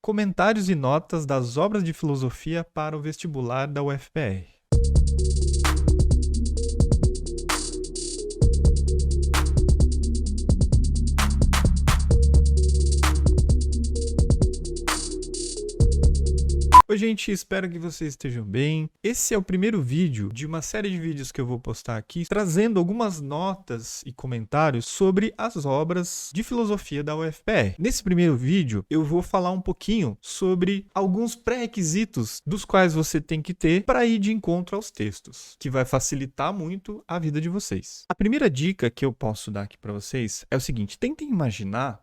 Comentários e notas das obras de filosofia para o vestibular da UFPR. Oi gente, espero que vocês estejam bem. Esse é o primeiro vídeo de uma série de vídeos que eu vou postar aqui, trazendo algumas notas e comentários sobre as obras de filosofia da UFPR. Nesse primeiro vídeo, eu vou falar um pouquinho sobre alguns pré-requisitos dos quais você tem que ter para ir de encontro aos textos, que vai facilitar muito a vida de vocês. A primeira dica que eu posso dar aqui para vocês é o seguinte: tentem imaginar,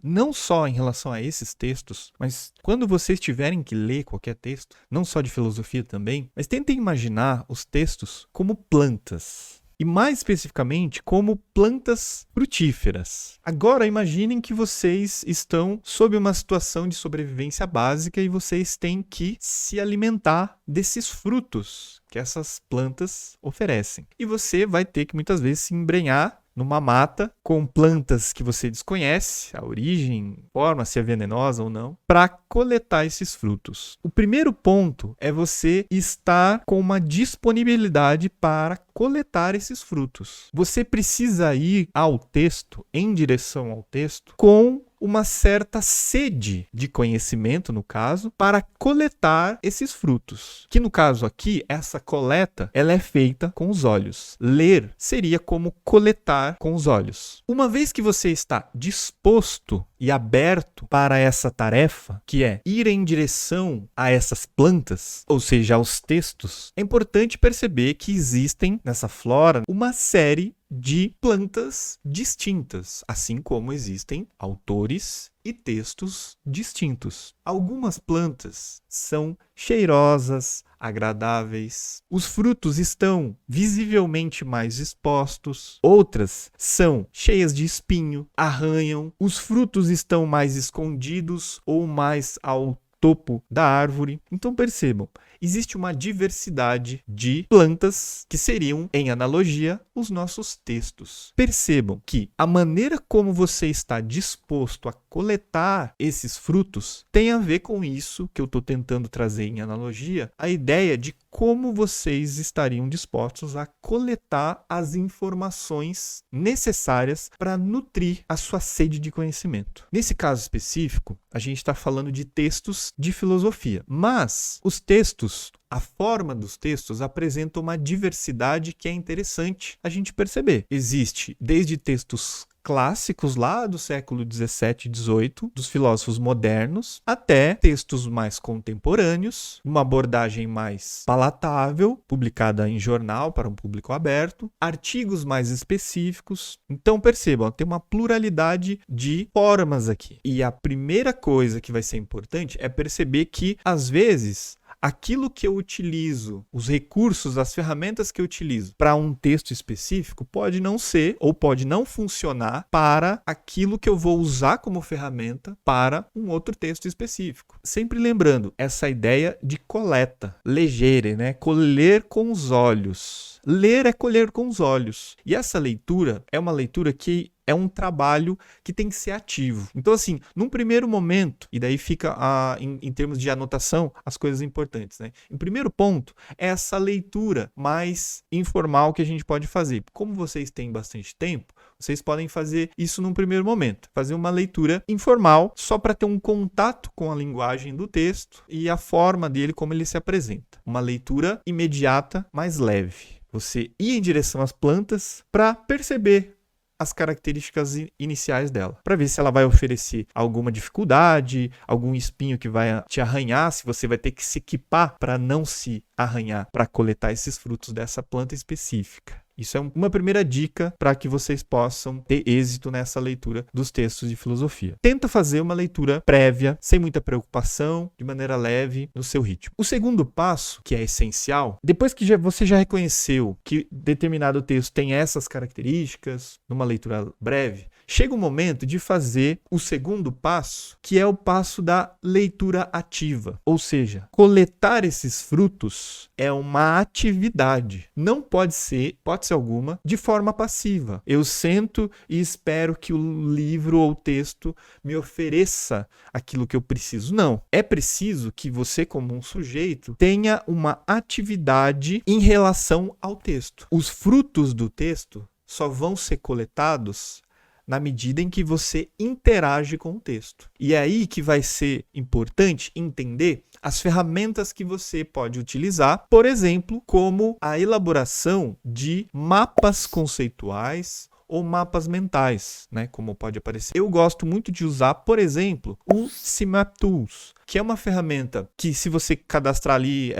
não só em relação a esses textos, mas quando vocês tiverem que ler qualquer texto, não só de filosofia também, mas tentem imaginar os textos como plantas. E mais especificamente, como plantas frutíferas. Agora imaginem que vocês estão sob uma situação de sobrevivência básica e vocês têm que se alimentar desses frutos que essas plantas oferecem. E você vai ter que muitas vezes se embrenhar numa mata com plantas que você desconhece, a origem, forma, se é venenosa ou não, para coletar esses frutos. O primeiro ponto é você estar com uma disponibilidade para coletar esses frutos. Você precisa ir ao texto, em direção ao texto, com uma certa sede de conhecimento, no caso, para coletar esses frutos. Que no caso aqui, essa coleta, ela é feita com os olhos. Ler seria como coletar com os olhos. Uma vez que você está disposto e aberto para essa tarefa, que é ir em direção a essas plantas, ou seja, aos textos, é importante perceber que existem nessa flora uma série de plantas distintas, assim como existem autores e textos distintos. Algumas plantas são cheirosas, agradáveis, os frutos estão visivelmente mais expostos, outras são cheias de espinho, arranham, os frutos estão mais escondidos ou mais ao topo da árvore. Então percebam, existe uma diversidade de plantas que seriam, em analogia, os nossos textos. Percebam que a maneira como você está disposto a coletar esses frutos tem a ver com isso que eu estou tentando trazer em analogia, a ideia de como vocês estariam dispostos a coletar as informações necessárias para nutrir a sua sede de conhecimento. Nesse caso específico, a gente está falando de textos de filosofia, mas os textos, a forma dos textos apresenta uma diversidade que é interessante a gente perceber. Existe desde textos clássicos lá do século 17 e 18, dos filósofos modernos, até textos mais contemporâneos, uma abordagem mais palatável, publicada em jornal para um público aberto, artigos mais específicos. Então percebam, tem uma pluralidade de formas aqui. E a primeira coisa que vai ser importante é perceber que, às vezes, aquilo que eu utilizo, os recursos, as ferramentas que eu utilizo para um texto específico pode não ser ou pode não funcionar para aquilo que eu vou usar como ferramenta para um outro texto específico. Sempre lembrando essa ideia de coleta, legere, né? Colher com os olhos. Ler é colher com os olhos. E essa leitura é uma leitura que é um trabalho que tem que ser ativo. Então, assim, num primeiro momento, e daí fica, em termos de anotação, as coisas importantes, né? Em primeiro ponto, é essa leitura mais informal que a gente pode fazer. Como vocês têm bastante tempo, vocês podem fazer isso num primeiro momento. Fazer uma leitura informal, só para ter um contato com a linguagem do texto e a forma dele, como ele se apresenta. Uma leitura imediata, mais leve. Você ir em direção às plantas para perceber as características iniciais dela, para ver se ela vai oferecer alguma dificuldade, algum espinho que vai te arranhar, se você vai ter que se equipar para não se arranhar, para coletar esses frutos dessa planta específica. Isso é uma primeira dica para que vocês possam ter êxito nessa leitura dos textos de filosofia. Tenta fazer uma leitura prévia, sem muita preocupação, de maneira leve, no seu ritmo. O segundo passo, que é essencial, depois que você já reconheceu que determinado texto tem essas características, numa leitura breve, chega o momento de fazer o segundo passo, que é o passo da leitura ativa. Ou seja, coletar esses frutos é uma atividade. Não pode ser, hipótese alguma, de forma passiva. Eu sento e espero que o livro ou o texto me ofereça aquilo que eu preciso. Não. É preciso que você, como um sujeito, tenha uma atividade em relação ao texto. Os frutos do texto só vão ser coletados na medida em que você interage com o texto. E é aí que vai ser importante entender as ferramentas que você pode utilizar, por exemplo, como a elaboração de mapas conceituais ou mapas mentais, né, como pode aparecer. Eu gosto muito de usar, por exemplo, o CMap Tools, que é uma ferramenta que, se você cadastrar ali,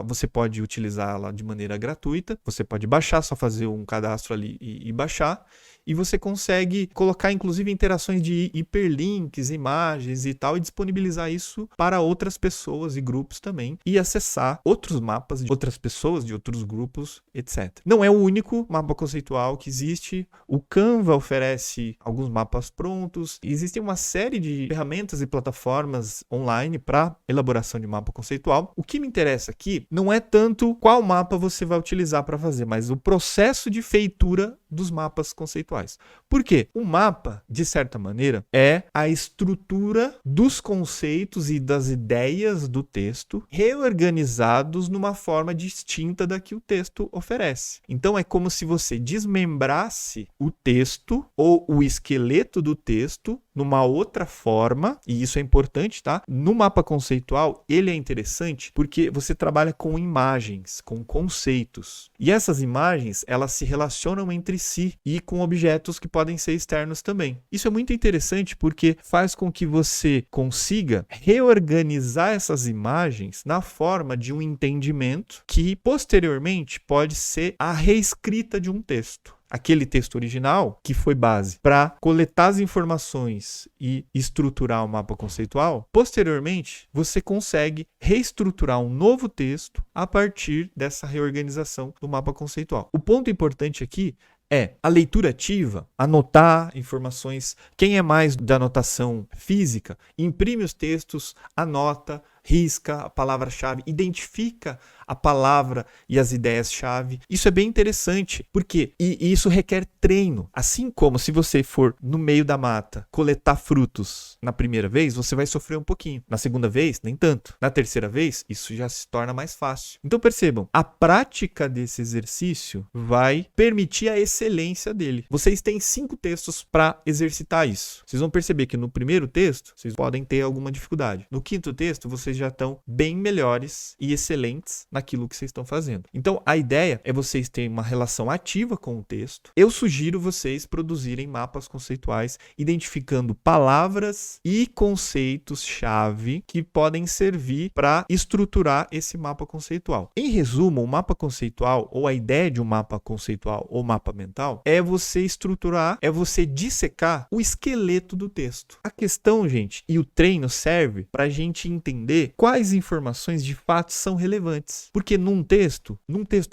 você pode utilizá-la de maneira gratuita. Você pode baixar, só fazer um cadastro ali e baixar. E você consegue colocar, inclusive, interações de hiperlinks, imagens e tal, e disponibilizar isso para outras pessoas e grupos também, e acessar outros mapas de outras pessoas, de outros grupos, etc. Não é o único mapa conceitual que existe. O Canva oferece alguns mapas prontos. Existem uma série de ferramentas e plataformas online para elaboração de mapa conceitual. O que me interessa aqui não é tanto qual mapa você vai utilizar para fazer, mas o processo de feitura dos mapas conceituais. Por quê? O mapa, de certa maneira, é a estrutura dos conceitos e das ideias do texto reorganizados numa forma distinta da que o texto oferece. Então é como se você desmembrasse o texto ou o esqueleto do texto numa outra forma, e isso é importante, tá? No mapa conceitual, ele é interessante porque você trabalha com imagens, com conceitos. E essas imagens, elas se relacionam entre si e com objetos que podem ser externos também. Isso é muito interessante porque faz com que você consiga reorganizar essas imagens na forma de um entendimento que, posteriormente, pode ser a reescrita de um texto. Aquele texto original, que foi base para coletar as informações e estruturar o mapa conceitual, posteriormente você consegue reestruturar um novo texto a partir dessa reorganização do mapa conceitual. O ponto importante aqui é a leitura ativa, anotar informações. Quem é mais da anotação física, imprime os textos, anota, risca a palavra-chave, identifica a palavra e as ideias-chave. Isso é bem interessante, porque isso requer treino. Assim como se você for no meio da mata coletar frutos na primeira vez, você vai sofrer um pouquinho. Na segunda vez, nem tanto. Na terceira vez, isso já se torna mais fácil. Então percebam, a prática desse exercício vai permitir a excelência dele. Vocês têm 5 textos para exercitar isso. Vocês vão perceber que no primeiro texto, vocês podem ter alguma dificuldade. No quinto texto, vocês já estão bem melhores e excelentes naquilo que vocês estão fazendo. Então, a ideia é vocês terem uma relação ativa com o texto. Eu sugiro vocês produzirem mapas conceituais, identificando palavras e conceitos-chave que podem servir para estruturar esse mapa conceitual. Em resumo, o mapa conceitual, ou a ideia de um mapa conceitual ou mapa mental, é você estruturar, é você dissecar o esqueleto do texto. A questão, gente, e o treino serve para a gente entender quais informações de fato são relevantes. Porque num texto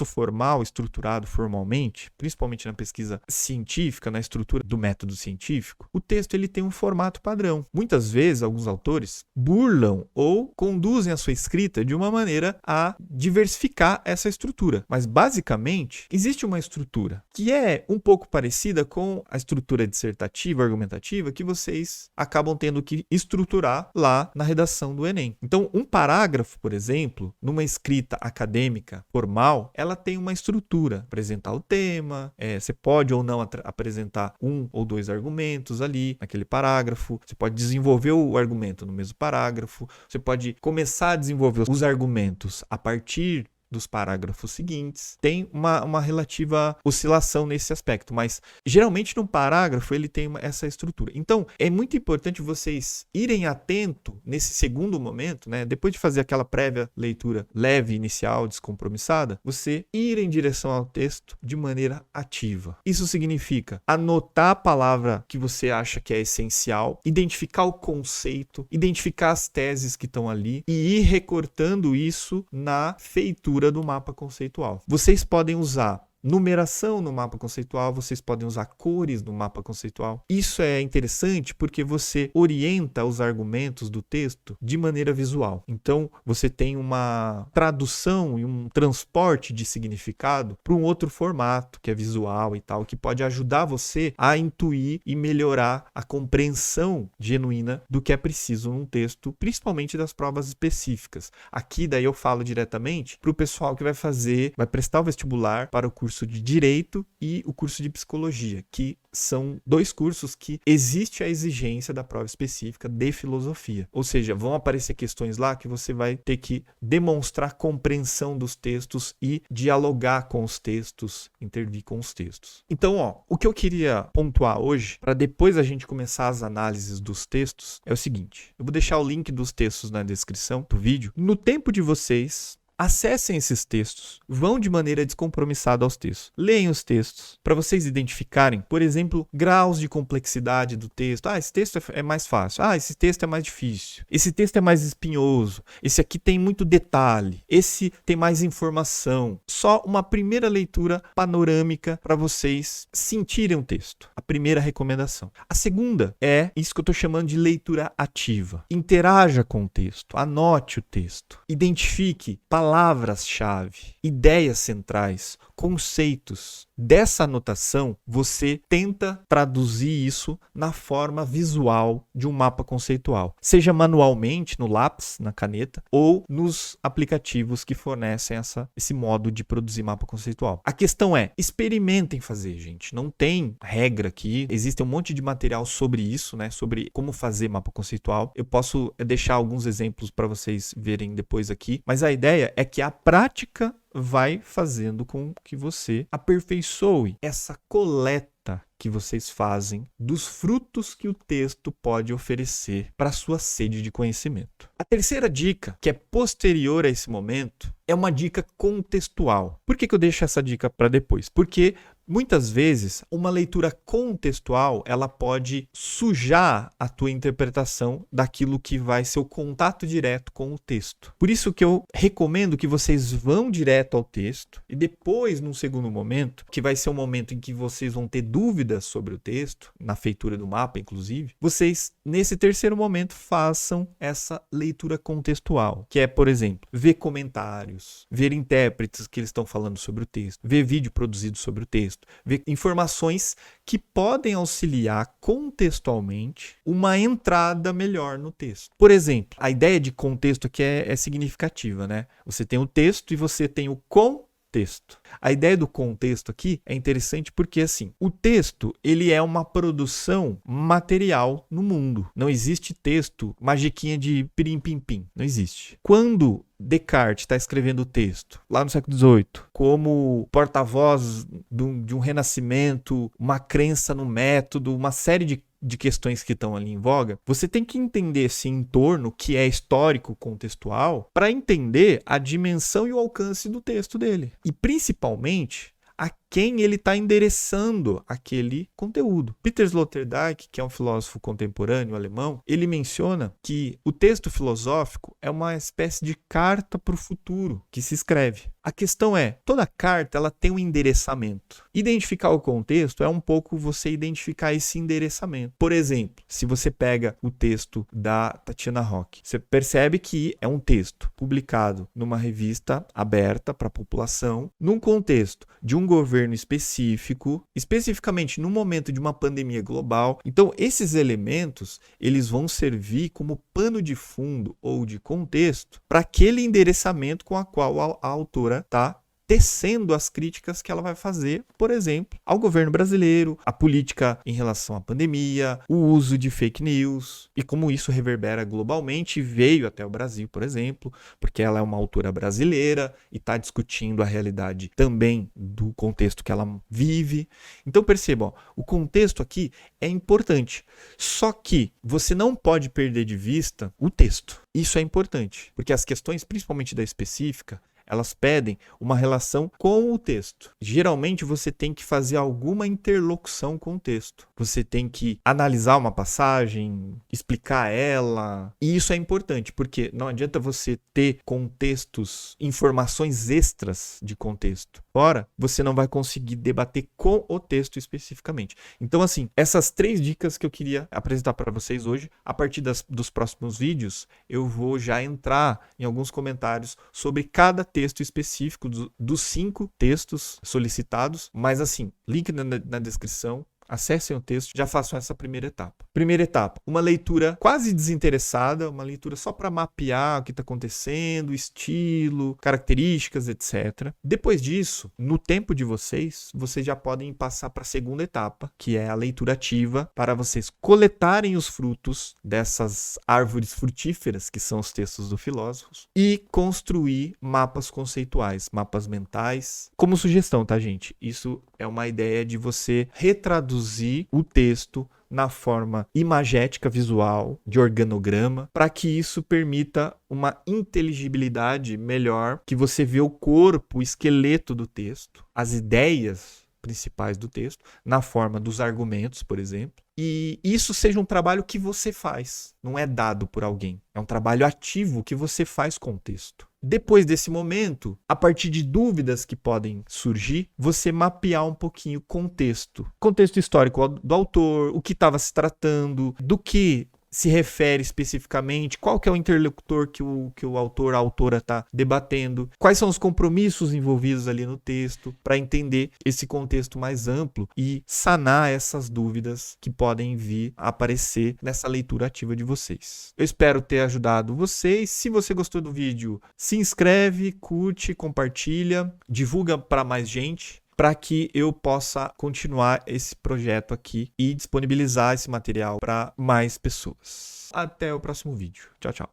formal, estruturado formalmente, principalmente na pesquisa científica, na estrutura do método científico, o texto ele tem um formato padrão. Muitas vezes, alguns autores burlam ou conduzem a sua escrita de uma maneira a diversificar essa estrutura. Mas, basicamente, existe uma estrutura que é um pouco parecida com a estrutura dissertativa, argumentativa, que vocês acabam tendo que estruturar lá na redação do Enem. Então, um parágrafo, por exemplo, numa escrita acadêmica formal, ela tem uma estrutura. Apresentar o tema, você pode ou não apresentar 1 ou 2 argumentos ali naquele parágrafo, você pode desenvolver o argumento no mesmo parágrafo, você pode começar a desenvolver os argumentos a partir dos parágrafos seguintes. Tem uma relativa oscilação nesse aspecto, mas geralmente num parágrafo ele tem essa estrutura. Então, é muito importante vocês irem atento nesse segundo momento, né? Depois de fazer aquela prévia leitura leve, inicial, descompromissada, você ir em direção ao texto de maneira ativa. Isso significa anotar a palavra que você acha que é essencial, identificar o conceito, identificar as teses que estão ali e ir recortando isso na feitura do mapa conceitual. Vocês podem usar numeração no mapa conceitual, vocês podem usar cores no mapa conceitual. Isso é interessante porque você orienta os argumentos do texto de maneira visual. Então, você tem uma tradução e um transporte de significado para um outro formato, que é visual e tal, que pode ajudar você a intuir e melhorar a compreensão genuína do que é preciso num texto, principalmente das provas específicas. Aqui, daí eu falo diretamente para o pessoal que vai prestar o vestibular para o curso de Direito e o curso de Psicologia, que são 2 cursos que existe a exigência da prova específica de filosofia. Ou seja, vão aparecer questões lá que você vai ter que demonstrar compreensão dos textos e dialogar com os textos, intervir com os textos. Então, o que eu queria pontuar hoje, para depois a gente começar as análises dos textos, é o seguinte. Eu vou deixar o link dos textos na descrição do vídeo. No tempo de vocês, acessem esses textos, vão de maneira descompromissada aos textos. Leiam os textos para vocês identificarem, por exemplo, graus de complexidade do texto. Esse texto é mais fácil. Esse texto é mais difícil. Esse texto é mais espinhoso. Esse aqui tem muito detalhe. Esse tem mais informação. Só uma primeira leitura panorâmica para vocês sentirem o texto. A primeira recomendação. A segunda é isso que eu estou chamando de leitura ativa. Interaja com o texto. Anote o texto. Identifique palavras-chave, ideias centrais, conceitos. Dessa anotação, você tenta traduzir isso na forma visual de um mapa conceitual, seja manualmente, no lápis, na caneta, ou nos aplicativos que fornecem esse modo de produzir mapa conceitual. A questão é, experimentem fazer, gente. Não tem regra aqui, existe um monte de material sobre isso, né? Sobre como fazer mapa conceitual. Eu posso deixar alguns exemplos para vocês verem depois aqui, mas a ideia é que a prática vai fazendo com que você aperfeiçoe essa coleta que vocês fazem dos frutos que o texto pode oferecer para a sua sede de conhecimento. A terceira dica, que é posterior a esse momento, é uma dica contextual. Por que eu deixo essa dica para depois? Porque muitas vezes, uma leitura contextual, ela pode sujar a tua interpretação daquilo que vai ser o contato direto com o texto. Por isso que eu recomendo que vocês vão direto ao texto e depois, num segundo momento, que vai ser um momento em que vocês vão ter dúvidas sobre o texto, na feitura do mapa, inclusive, vocês, nesse terceiro momento, façam essa leitura contextual, que é, por exemplo, ver comentários, ver intérpretes que eles estão falando sobre o texto, ver vídeo produzido sobre o texto, ver informações que podem auxiliar contextualmente uma entrada melhor no texto. Por exemplo, a ideia de contexto aqui é significativa, né? Você tem o texto e você tem o contexto. A ideia do contexto aqui é interessante porque, assim, o texto, ele é uma produção material no mundo. Não existe texto magiquinha de pirim-pim-pim. Não existe. Quando Descartes está escrevendo o texto, lá no século XVIII, como porta-voz de um renascimento, uma crença no método, uma série de questões que estão ali em voga, você tem que entender esse entorno que é histórico, contextual, para entender a dimensão e o alcance do texto dele. E principalmente a quem ele está endereçando aquele conteúdo. Peter Sloterdijk, que é um filósofo contemporâneo alemão, ele menciona que o texto filosófico é uma espécie de carta para o futuro que se escreve. A questão é, toda carta ela tem um endereçamento. Identificar o contexto é um pouco você identificar esse endereçamento. Por exemplo, se você pega o texto da Tatiana Roque, você percebe que é um texto publicado numa revista aberta para a população, num contexto de um governo específico, especificamente no momento de uma pandemia global. Então, esses elementos, eles vão servir como pano de fundo ou de contexto para aquele endereçamento com a qual a autora está tecendo as críticas que ela vai fazer, por exemplo, ao governo brasileiro, à política em relação à pandemia, o uso de fake news e como isso reverbera globalmente e veio até o Brasil, por exemplo, porque ela é uma autora brasileira e está discutindo a realidade também do contexto que ela vive. Então percebam, o contexto aqui é importante, só que você não pode perder de vista o texto. Isso é importante, porque as questões, principalmente da específica, elas pedem uma relação com o texto. Geralmente você tem que fazer alguma interlocução com o texto. Você tem que analisar uma passagem, explicar ela. E isso é importante, porque não adianta você ter contextos, informações extras de contexto. Ora, você não vai conseguir debater com o texto especificamente. Então, assim, essas 3 dicas que eu queria apresentar para vocês hoje, a partir dos próximos vídeos, eu vou já entrar em alguns comentários sobre cada texto específico dos 5 textos solicitados. Mas, assim, link na descrição. Acessem o texto, já façam essa primeira etapa. Primeira etapa, uma leitura quase desinteressada, uma leitura só para mapear o que está acontecendo, estilo, características, etc. Depois disso, no tempo de vocês já podem passar para a segunda etapa, que é a leitura ativa, para vocês coletarem os frutos dessas árvores frutíferas, que são os textos dos filósofos, e construir mapas conceituais, mapas mentais. Como sugestão, tá, gente? Isso é uma ideia de você retraduzir o texto na forma imagética visual, de organograma, para que isso permita uma inteligibilidade melhor, que você vê o corpo, o esqueleto do texto, as ideias principais do texto, na forma dos argumentos, por exemplo. E isso seja um trabalho que você faz, não é dado por alguém. É um trabalho ativo que você faz com o texto. Depois desse momento, a partir de dúvidas que podem surgir, você mapear um pouquinho o contexto histórico do autor, o que estava se tratando, do que se refere especificamente, qual que é o interlocutor que o autor, a autora está debatendo, quais são os compromissos envolvidos ali no texto, para entender esse contexto mais amplo e sanar essas dúvidas que podem vir a aparecer nessa leitura ativa de vocês. Eu espero ter ajudado vocês. Se você gostou do vídeo, se inscreve, curte, compartilha, divulga para mais gente, para que eu possa continuar esse projeto aqui e disponibilizar esse material para mais pessoas. Até o próximo vídeo. Tchau, tchau.